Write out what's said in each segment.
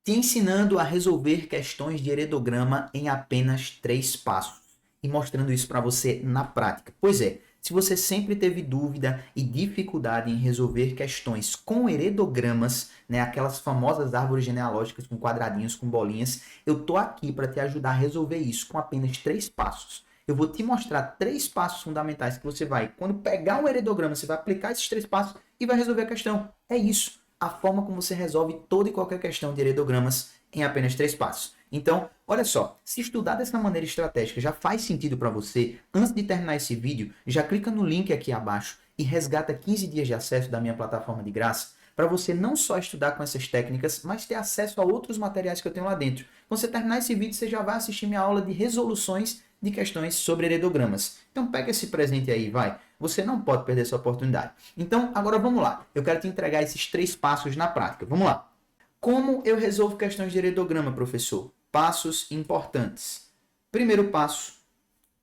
te ensinando a resolver questões de heredograma em apenas 3 passos e mostrando isso para você na prática. Pois é, se você sempre teve dúvida e dificuldade em resolver questões com heredogramas, né, aquelas famosas árvores genealógicas com quadradinhos, com bolinhas, eu tô aqui para te ajudar a resolver isso com apenas 3 passos. Eu vou te mostrar 3 passos fundamentais que você vai, quando pegar um heredograma, você vai aplicar esses 3 passos e vai resolver a questão. É isso, a forma como você resolve toda e qualquer questão de heredogramas em apenas 3 passos. Então, olha só, se estudar dessa maneira estratégica já faz sentido para você, antes de terminar esse vídeo, já clica no link aqui abaixo e resgata 15 dias de acesso da minha plataforma de graça, para você não só estudar com essas técnicas, mas ter acesso a outros materiais que eu tenho lá dentro. Quando você terminar esse vídeo, você já vai assistir minha aula de resoluções de questões sobre heredogramas. Então pega esse presente aí, vai. Você não pode perder essa oportunidade. Então, agora vamos lá. Eu quero te entregar esses 3 passos na prática. Vamos lá. Como eu resolvo questões de heredograma, professor? Passos importantes. Primeiro passo,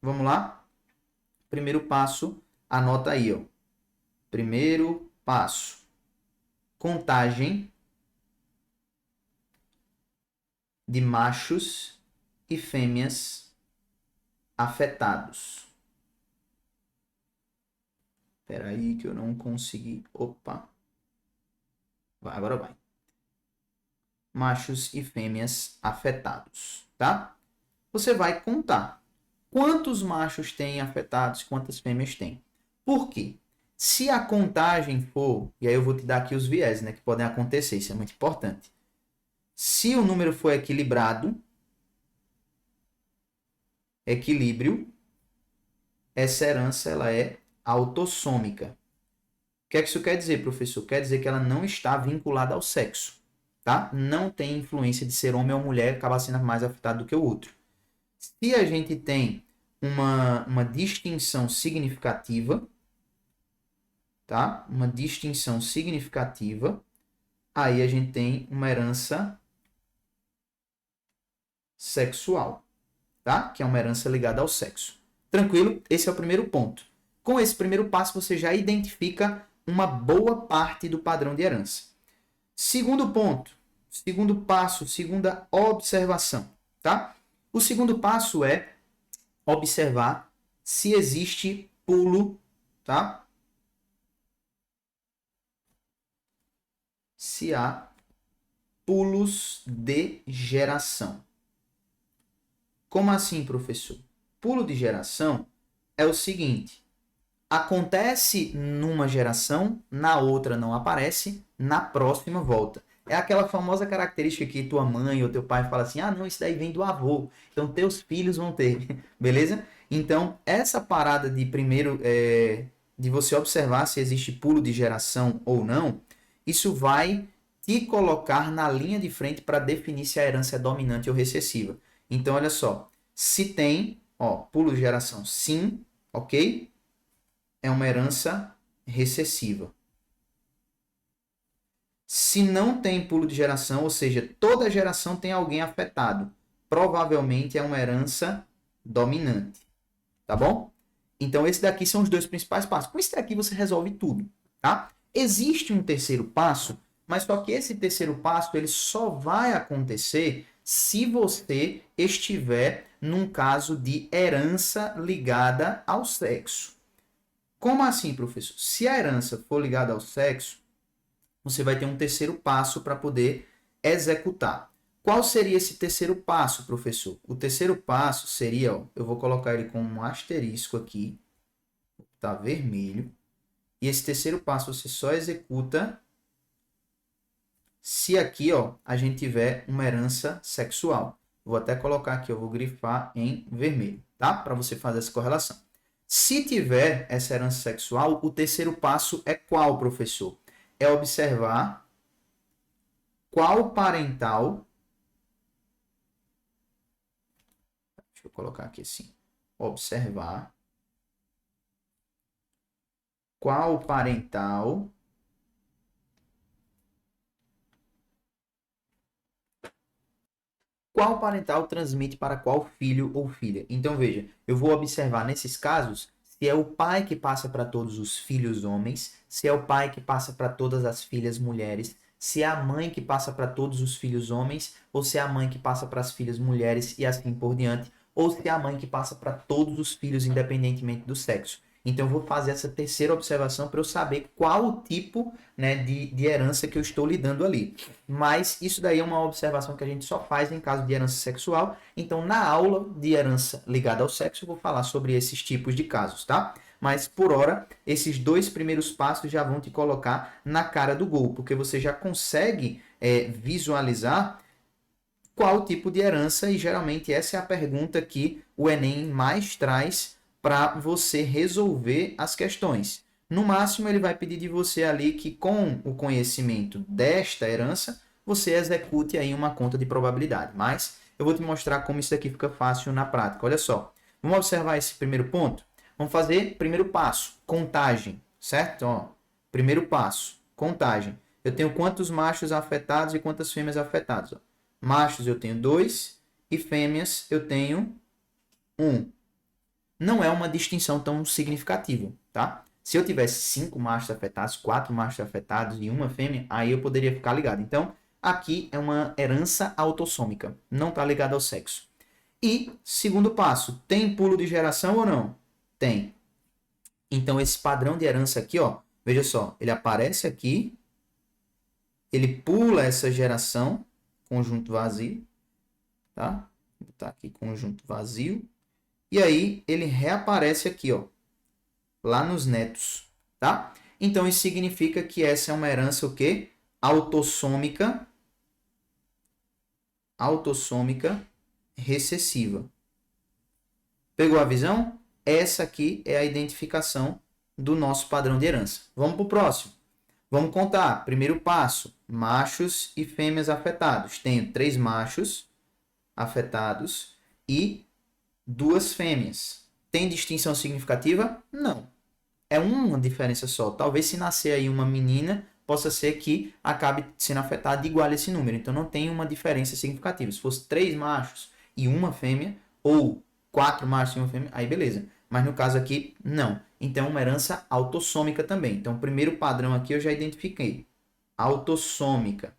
vamos lá? Primeiro passo, anota aí, ó. Primeiro passo, contagem de machos e fêmeas afetados. Espera aí que eu não consegui. Opa. Agora vai. Machos e fêmeas afetados, tá? Você vai contar quantos machos tem afetados, quantas fêmeas tem. Por quê? Se a contagem for, e aí eu vou te dar aqui os viés, né, que podem acontecer, isso é muito importante. Se o número for equilibrado, equilíbrio, essa herança ela é autossômica. O que é que isso quer dizer, professor? Quer dizer que ela não está vinculada ao sexo, tá? Não tem influência de ser homem ou mulher, acabar sendo mais afetado do que o outro. Se a gente tem uma distinção significativa, tá? Uma distinção significativa, aí a gente tem uma herança sexual, tá? Que é uma herança ligada ao sexo. Tranquilo? Esse é o primeiro ponto. Com esse primeiro passo, você já identifica uma boa parte do padrão de herança. Segundo ponto, segundo passo, segunda observação, tá? O segundo passo é observar se existe pulo, tá? Se há pulos de geração. Como assim, professor? Pulo de geração é o seguinte: acontece numa geração, na outra não aparece, na próxima volta. É aquela famosa característica que tua mãe ou teu pai fala assim: ah, não, isso daí vem do avô, então teus filhos vão ter, beleza? Então, essa parada de primeiro, de você observar se existe pulo de geração ou não, isso vai te colocar na linha de frente para definir se a herança é dominante ou recessiva. Então, olha só, se tem, ó, pulo de geração sim, ok? É uma herança recessiva. Se não tem pulo de geração, ou seja, toda geração tem alguém afetado, provavelmente é uma herança dominante, tá bom? Então, esses daqui são os dois principais passos. Com esse daqui você resolve tudo, tá? Existe um terceiro passo, mas só que esse terceiro passo ele só vai acontecer se você estiver num caso de herança ligada ao sexo. Como assim, professor? Se a herança for ligada ao sexo, você vai ter um terceiro passo para poder executar. Qual seria esse terceiro passo, professor? O terceiro passo seria, ó, eu vou colocar ele com um asterisco aqui, tá vermelho. E esse terceiro passo você só executa se aqui, ó, a gente tiver uma herança sexual. Vou até colocar aqui, eu vou grifar em vermelho, tá? Para você fazer essa correlação. Se tiver essa herança sexual, o terceiro passo é qual, professor? É observar qual parental. Deixa eu colocar aqui assim. Observar qual parental transmite para qual filho ou filha. Então, veja, eu vou observar nesses casos se é o pai que passa para todos os filhos homens, se é o pai que passa para todas as filhas mulheres, se é a mãe que passa para todos os filhos homens, ou se é a mãe que passa para as filhas mulheres e assim por diante, ou se é a mãe que passa para todos os filhos, independentemente do sexo. Então, eu vou fazer essa terceira observação para eu saber qual o tipo, né, de herança que eu estou lidando ali. Mas isso daí é uma observação que a gente só faz em caso de herança sexual. Então, na aula de herança ligada ao sexo, eu vou falar sobre esses tipos de casos, tá? Mas, por hora, esses dois primeiros passos já vão te colocar na cara do gol, porque você já consegue visualizar qual tipo de herança, e geralmente essa é a pergunta que o Enem mais traz para você resolver as questões. No máximo, ele vai pedir de você ali que, com o conhecimento desta herança, você execute aí uma conta de probabilidade. Mas eu vou te mostrar como isso aqui fica fácil na prática. Olha só, vamos observar esse primeiro ponto? Vamos fazer primeiro passo, contagem, certo? Ó, primeiro passo, contagem. Eu tenho quantos machos afetados e quantas fêmeas afetadas? Ó. Machos eu tenho 2 e fêmeas eu tenho 1. Não é uma distinção tão significativa, tá? Se eu tivesse 5 machos afetados, 4 machos afetados e uma fêmea, aí eu poderia ficar ligado. Então, aqui é uma herança autossômica, não está ligada ao sexo. E, segundo passo, tem pulo de geração ou não? Tem. Então, esse padrão de herança aqui, ó, veja só, ele aparece aqui, ele pula essa geração, conjunto vazio, tá? Vou botar aqui conjunto vazio. E aí, ele reaparece aqui, ó, lá nos netos, tá? Então, isso significa que essa é uma herança o quê? Autossômica recessiva. Pegou a visão? Essa aqui é a identificação do nosso padrão de herança. Vamos para o próximo. Vamos contar. Primeiro passo, machos e fêmeas afetados. Tenho 3 machos afetados e 2 fêmeas. Tem distinção significativa? Não. É uma diferença só. Talvez se nascer aí uma menina, possa ser que acabe sendo afetada igual a esse número. Então não tem uma diferença significativa. Se fosse 3 machos e uma fêmea, ou 4 machos e uma fêmea, aí beleza. Mas no caso aqui, não. Então é uma herança autossômica também. Então o primeiro padrão aqui eu já identifiquei. Autossômica.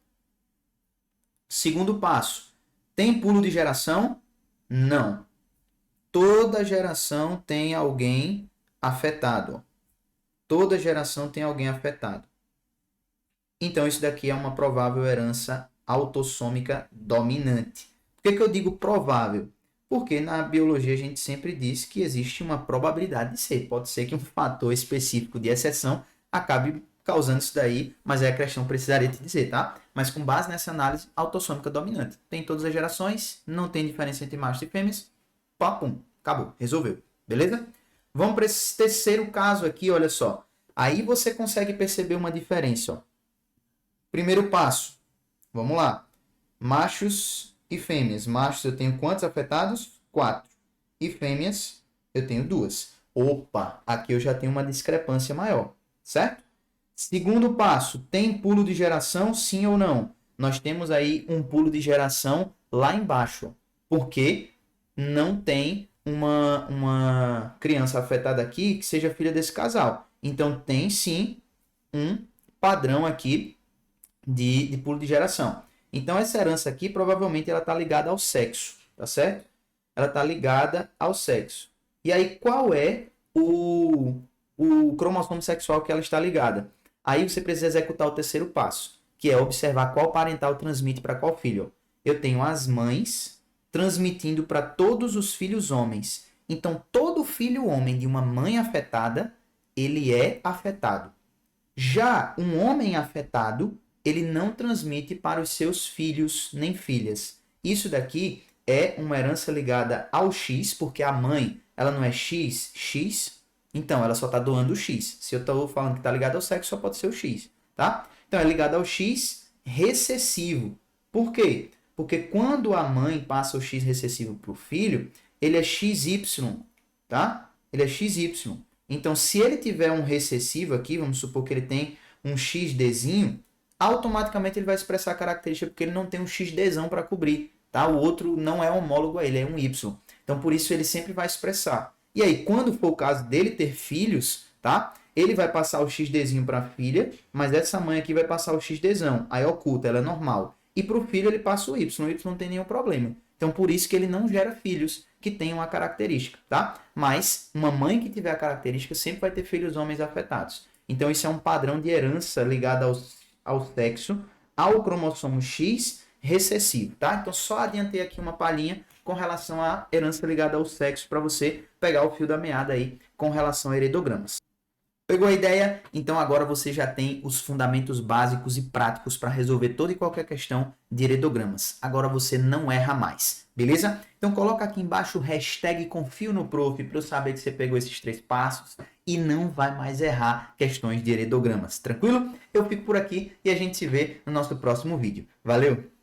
Segundo passo. Tem pulo de geração? Não. Toda geração tem alguém afetado. Toda geração tem alguém afetado. Então, isso daqui é uma provável herança autossômica dominante. Por que eu digo provável? Porque na biologia a gente sempre diz que existe uma probabilidade de ser. Pode ser que um fator específico de exceção acabe causando isso daí, mas é a questão precisaria te dizer, tá? Mas com base nessa análise, autossômica dominante. Tem todas as gerações, não tem diferença entre machos e fêmeas. Pum, acabou, resolveu. Beleza? Vamos para esse terceiro caso aqui, olha só. Aí você consegue perceber uma diferença, ó. Primeiro passo. Vamos lá. Machos e fêmeas. Machos eu tenho quantos afetados? 4. E fêmeas eu tenho 2. Opa, aqui eu já tenho uma discrepância maior, certo? Segundo passo, tem pulo de geração, sim ou não? Nós temos aí um pulo de geração lá embaixo, porque não tem uma criança afetada aqui que seja filha desse casal. Então, tem sim um padrão aqui de pulo de geração. Então, essa herança aqui, provavelmente, ela está ligada ao sexo, tá certo? Ela está ligada ao sexo. E aí, qual é o cromossomo sexual que ela está ligada? Aí você precisa executar o terceiro passo, que é observar qual parental transmite para qual filho. Eu tenho as mães transmitindo para todos os filhos homens. Então, todo filho homem de uma mãe afetada, ele é afetado. Já um homem afetado, ele não transmite para os seus filhos nem filhas. Isso daqui é uma herança ligada ao X, porque a mãe, ela não é X, então ela só está doando o X. Se eu estou falando que está ligado ao sexo, só pode ser o X, tá? Então é ligado ao X recessivo. Por quê? Porque quando a mãe passa o X recessivo para o filho, ele é XY, tá? Ele é XY. Então, se ele tiver um recessivo aqui, vamos supor que ele tem um XDzinho, automaticamente ele vai expressar a característica porque ele não tem um XDzão para cobrir, tá? O outro não é homólogo a ele, é um Y. Então, por isso ele sempre vai expressar. E aí, quando for o caso dele ter filhos, tá? ele vai passar o XDzinho para a filha, mas essa mãe aqui vai passar o XDzão. Aí oculta, ela é normal. E para o filho ele passa o Y não tem nenhum problema. Então por isso que ele não gera filhos que tenham a característica, tá? Mas uma mãe que tiver a característica sempre vai ter filhos homens afetados. Então isso é um padrão de herança ligado ao sexo, ao cromossomo X recessivo, tá? Então só adiantei aqui uma palhinha com relação à herança ligada ao sexo para você pegar o fio da meada aí com relação a heredogramas. Pegou a ideia? Então agora você já tem os fundamentos básicos e práticos para resolver toda e qualquer questão de heredogramas. Agora você não erra mais, beleza? Então coloca aqui embaixo o hashtag confio no prof para eu saber que você pegou esses 3 passos e não vai mais errar questões de heredogramas, tranquilo? Eu fico por aqui e a gente se vê no nosso próximo vídeo. Valeu!